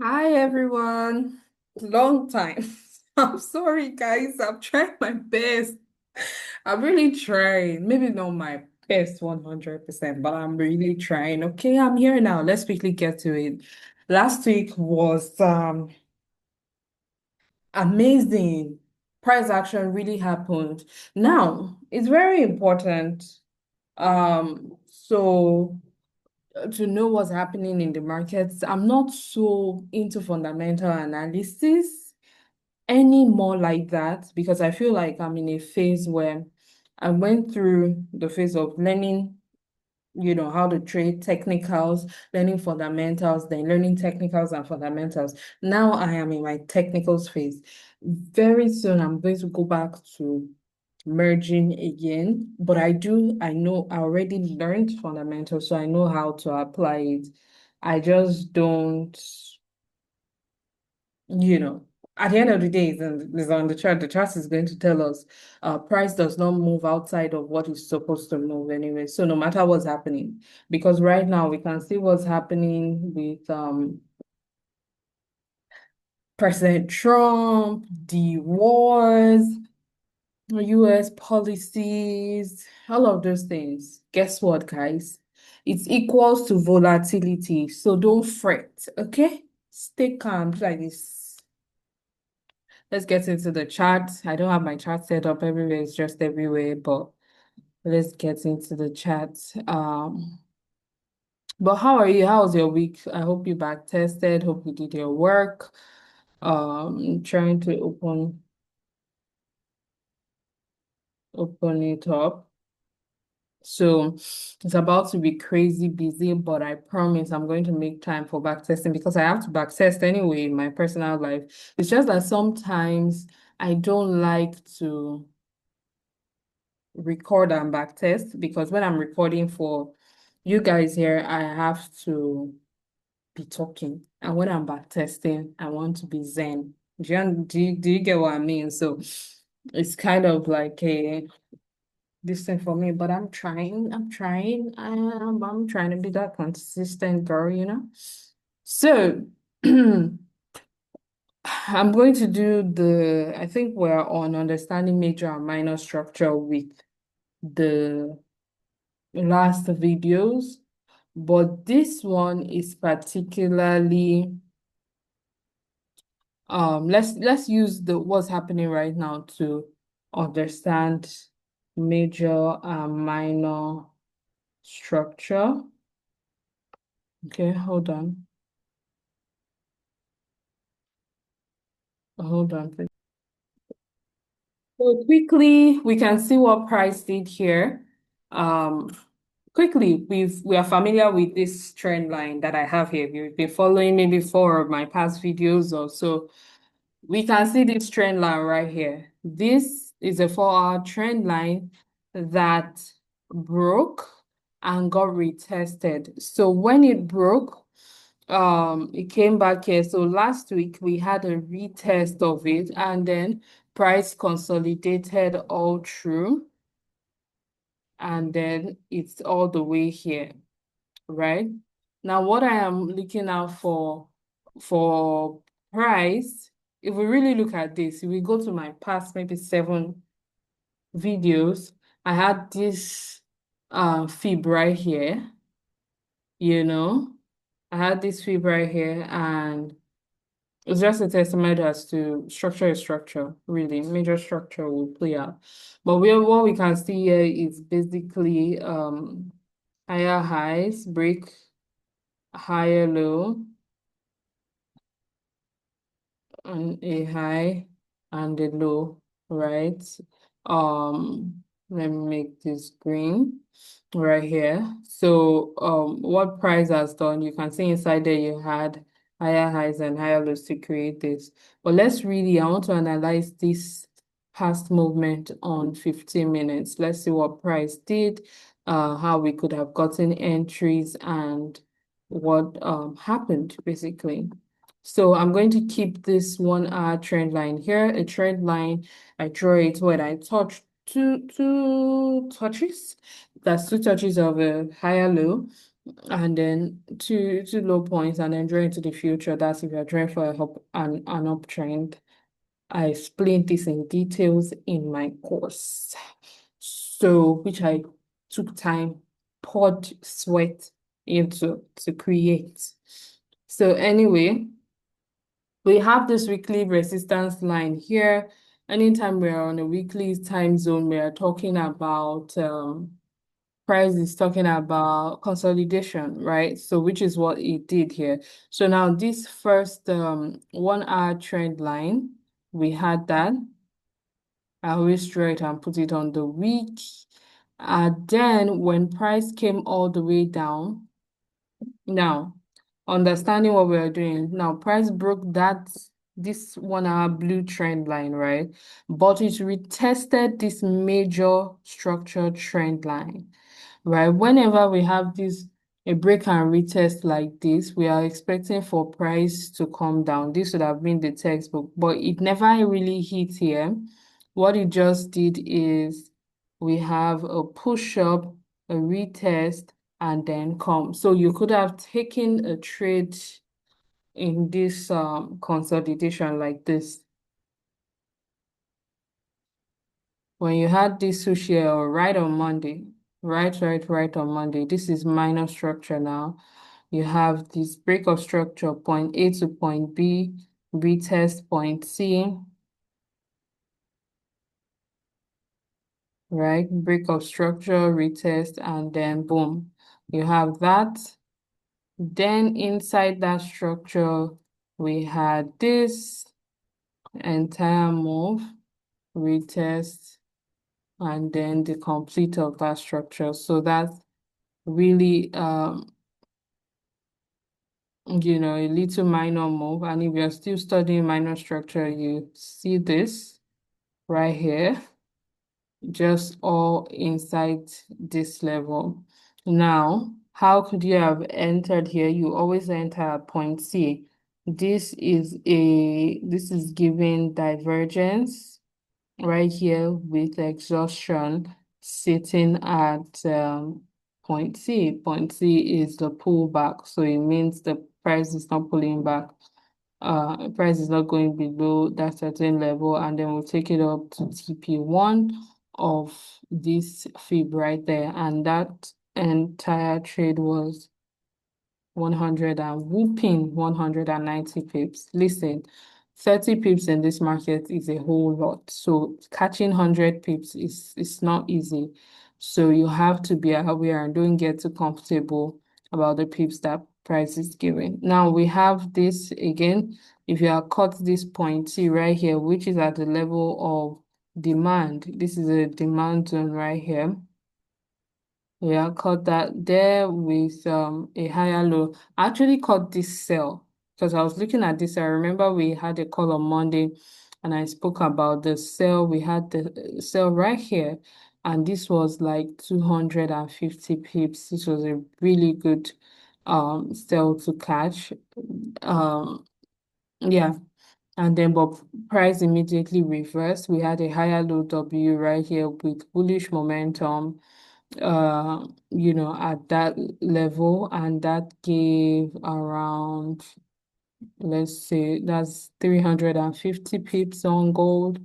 Hi everyone. Long time. I'm sorry guys. I'm trying my best. I'm really trying. Maybe not my best 100%, but I'm really trying. Okay, I'm here now. Let's quickly get to it. Last week was amazing. Price action really happened. Now, it's very important so to know what's happening in the markets. I'm not so into fundamental analysis any more like that because I feel like I'm in a phase where I went through the phase of learning, how to trade technicals, learning fundamentals, then learning technicals and fundamentals. Now I am in my technicals phase. Very soon I'm going to go back to merging again, but I know I already learned fundamentals, so I know how to apply it. I just don't you know, at the end of the day, it's on the chart. The chart is going to tell us price does not move outside of what is supposed to move anyway. So no matter what's happening, because right now we can see what's happening with President Trump, the wars, US policies, all of those things. Guess what, guys? It's equals to volatility. So don't fret, okay? Stay calm like this. Let's get into the chart. I don't have my chart set up everywhere, it's just everywhere, but let's get into the chat. But how are you? How was your week? I hope you back tested. Hope you did your work. Trying to open it up. So it's about to be crazy busy, but I promise I'm going to make time for back testing because I have to back test anyway in my personal life. It's just that sometimes I don't like to record and back test because when I'm recording for you guys here, I have to be talking. And when I'm back testing, I want to be zen. Do you get what I mean? So it's kind of like a this thing for me, but I'm trying to be that consistent girl. So I'm going to do I think we're on understanding major and minor structure with the last videos, but this one is particularly let's use the what's happening right now to understand major and minor structure. Okay, hold on. Hold on, please. So quickly, we can see what price did here. Um, quickly, we are familiar with this trend line that I have here. If you've been following maybe 4 of my past videos or so, we can see this trend line right here. This is a 4-hour trend line that broke and got retested. So when it broke, it came back here. So last week we had a retest of it, and then price consolidated all through, and then it's all the way here, right? Now, what I am looking out for price, if we really look at this, if we go to my past maybe 7 videos, I had this fib right here, you know. I had this fib right here, and it's just a testament as to structure is structure, really. Major structure will play out. But what we can see here is basically higher highs, break higher low, and a high and a low, right? Let me make this green right here. So what price has done, you can see inside there you had higher highs and higher lows to create this. But I want to analyze this past movement on 15 minutes. Let's see what price did, how we could have gotten entries and what happened basically. So I'm going to keep this 1 hour trend line here. A trend line, I draw it when I touch two touches. That's 2 touches of a higher low. and then two low points, and then drawing to the future. That's if you're drawing for an uptrend. I explained this in details in my course. So, which I took time, poured sweat into to create. So anyway, we have this weekly resistance line here. Anytime we're on a weekly time zone, we are talking about price is talking about consolidation, right? So which is what it did here. So now this first 1 hour trend line, we had that. I always draw it and put it on the week. And then when price came all the way down, now understanding what we're doing, now price broke this 1 hour blue trend line, right? But it retested this major structure trend line, right? Whenever we have a break and retest like this, we are expecting for price to come down. This would have been the textbook, but it never really hit here. What it just did is we have a push up, a retest, and then come. So you could have taken a trade in this consolidation like this. When you had this sushi right on Monday, right on Monday, this is minor structure now. You have this break of structure, point A to point B, retest point C, right? Break of structure, retest, and then boom, you have that. Then inside that structure, we had this entire move, retest, and then the complete of that structure. So that's really a little minor move. And if you're still studying minor structure, you see this right here, just all inside this level. Now, how could you have entered here? You always enter at point C. This is giving divergence right here with exhaustion sitting at point C. Point C is the pullback, so it means the price is not pulling back. Price is not going below that certain level, and then we'll take it up to TP1 of this fib right there, and that entire trade was 100 and whooping 190 pips. Listen, 30 pips in this market is a whole lot. So catching 100 pips is not easy. So you have to be aware and don't get too comfortable about the pips that price is giving. Now we have this again. If you are caught this point C right here, which is at the level of demand, this is a demand zone right here. Yeah, caught that there with a higher low. I actually caught this sell because I was looking at this. I remember we had a call on Monday and I spoke about the sell. We had the sell right here, and this was like 250 pips. This was a really good sell to catch. Um yeah, and then but price immediately reversed. We had a higher low W right here with bullish momentum at that level, and that gave around, let's say, that's 350 pips on gold.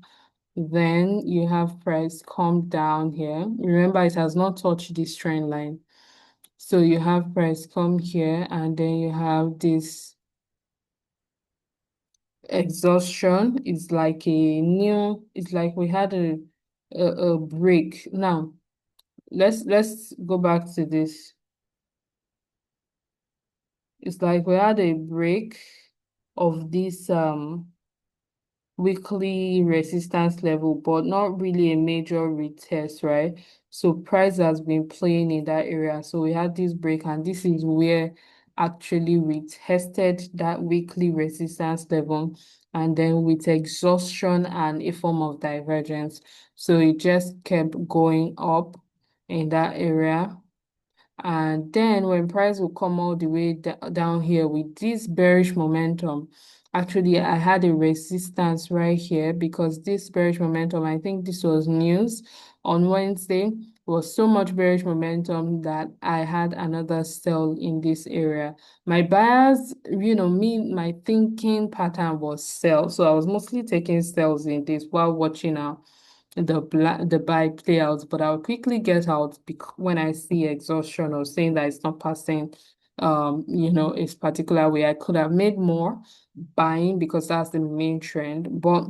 Then you have price come down here. Remember, it has not touched this trend line. So you have price come here, and then you have this exhaustion. It's like we had a break. Now, let's go back to this. It's like we had a break of this weekly resistance level, but not really a major retest, right? So price has been playing in that area. So we had this break, and this is where actually retested that weekly resistance level, and then with exhaustion and a form of divergence. So it just kept going up in that area. And then when price will come all the way down here with this bearish momentum, actually I had a resistance right here because this bearish momentum, I think this was news on Wednesday. was so much bearish momentum that I had another sell in this area. My buyers, my thinking pattern was sell. So I was mostly taking sells in this while watching out the buy play out, but I'll quickly get out when I see exhaustion or saying that it's not passing a particular way. I could have made more buying because that's the main trend, but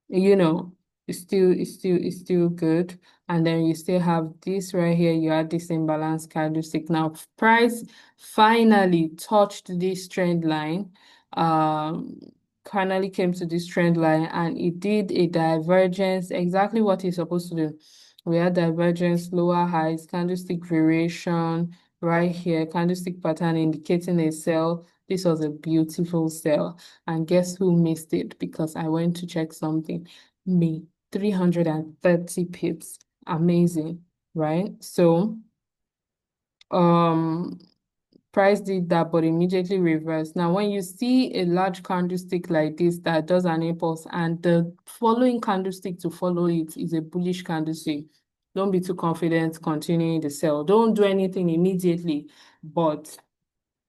you know, it's still good. And then you still have this right here. You had this imbalance candlestick. Now, price finally touched this trend line. Um, Finally came to this trend line and it did a divergence, exactly what it's supposed to do. We had divergence, lower highs, candlestick variation right here, candlestick pattern indicating a sell. This was a beautiful sell. And guess who missed it? Because I went to check something. Me, 330 pips. Amazing, right? So, um, price did that, but immediately reversed. Now, when you see a large candlestick like this that does an impulse and the following candlestick to follow it is a bullish candlestick, don't be too confident continuing the sell. Don't do anything immediately, but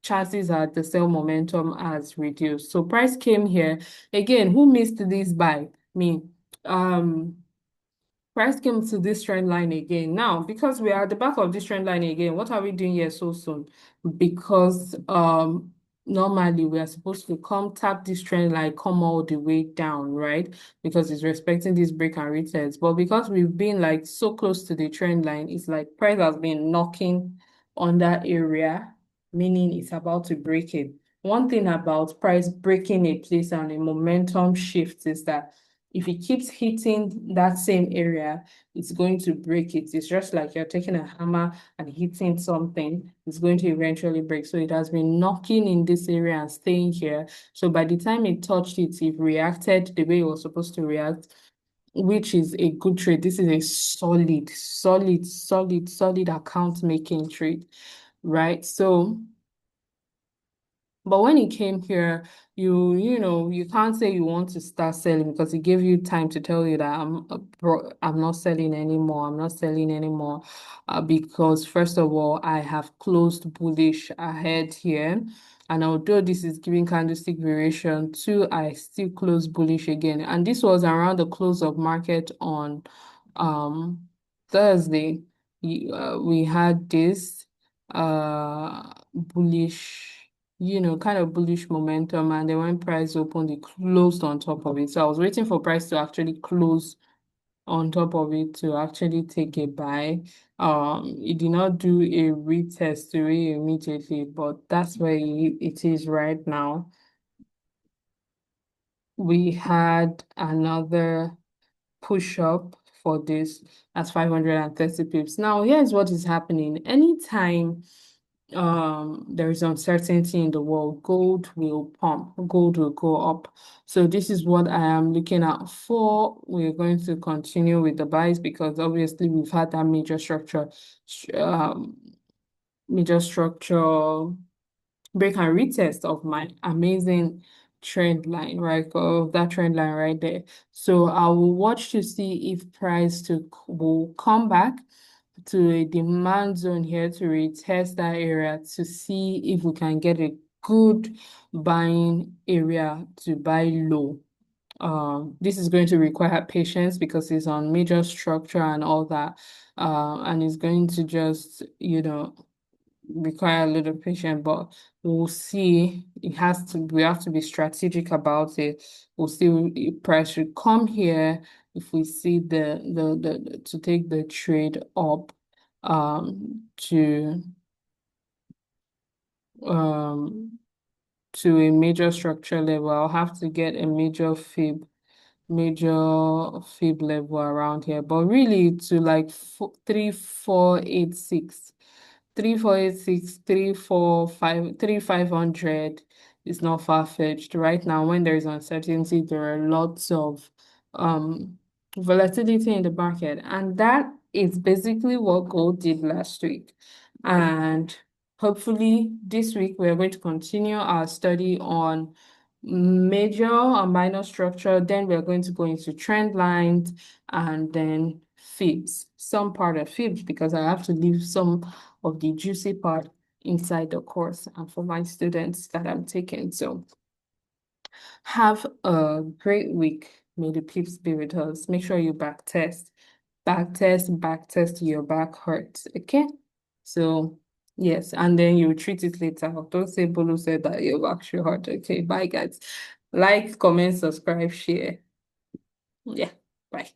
chances are the sell momentum has reduced. So price came here. Again, who missed this buy? Me. Um, Price came to this trend line again. Now, because we are at the back of this trend line again, what are we doing here so soon? Because normally we are supposed to come tap this trend line, come all the way down, right? Because it's respecting this break and retest. But because we've been like so close to the trend line, it's like price has been knocking on that area, meaning it's about to break it. One thing about price breaking a place and a momentum shift is that if it keeps hitting that same area, it's going to break it. It's just like you're taking a hammer and hitting something, it's going to eventually break. So it has been knocking in this area and staying here. So by the time it touched it, it reacted the way it was supposed to react, which is a good trade. This is a solid account making trade, right? So but when it came here, you can't say you want to start selling because it gave you time to tell you that I'm not selling anymore. I'm not selling anymore. Because first of all, I have closed bullish ahead here. And although this is giving candlestick variation too, I still close bullish again. And this was around the close of market on Thursday. We had this bullish, kind of bullish momentum. And then when price opened, it closed on top of it. So I was waiting for price to actually close on top of it to actually take a buy. It did not do a retest to it immediately, but that's where it is right now. We had another push up for this at 530 pips. Now, here's what is happening. Anytime there is uncertainty in the world, gold will pump, gold will go up. So this is what I am looking at for. We're going to continue with the buys because obviously we've had that major structure break and retest of my amazing trend line, right? Of that trend line right there. So I will watch to see if will come back to a demand zone here to retest that area to see if we can get a good buying area to buy low. This is going to require patience because it's on major structure and all that. And it's going to just, require a little patience, but we'll see. We have to be strategic about it. We'll see if price should come here if we see to take the trade up to um to a major structure level. I'll have to get a major fib level around here, but really to like 3486. 3486, 345, 3500 is not far-fetched. Right now, when there is uncertainty, there are lots of volatility in the market. And that is basically what gold did last week. And hopefully this week we're going to continue our study on major and minor structure. Then we're going to go into trend lines and then fibs, some part of fibs, because I have to leave some of the juicy part inside the course and for my students that I'm taking. So have a great week. May the peeps be with us. Make sure you back test. Back test your back hurts. Okay? So yes, and then you treat it later. Don't say Bolu said that your back should hurt. Okay, bye guys. Like, comment, subscribe, share. Yeah, bye.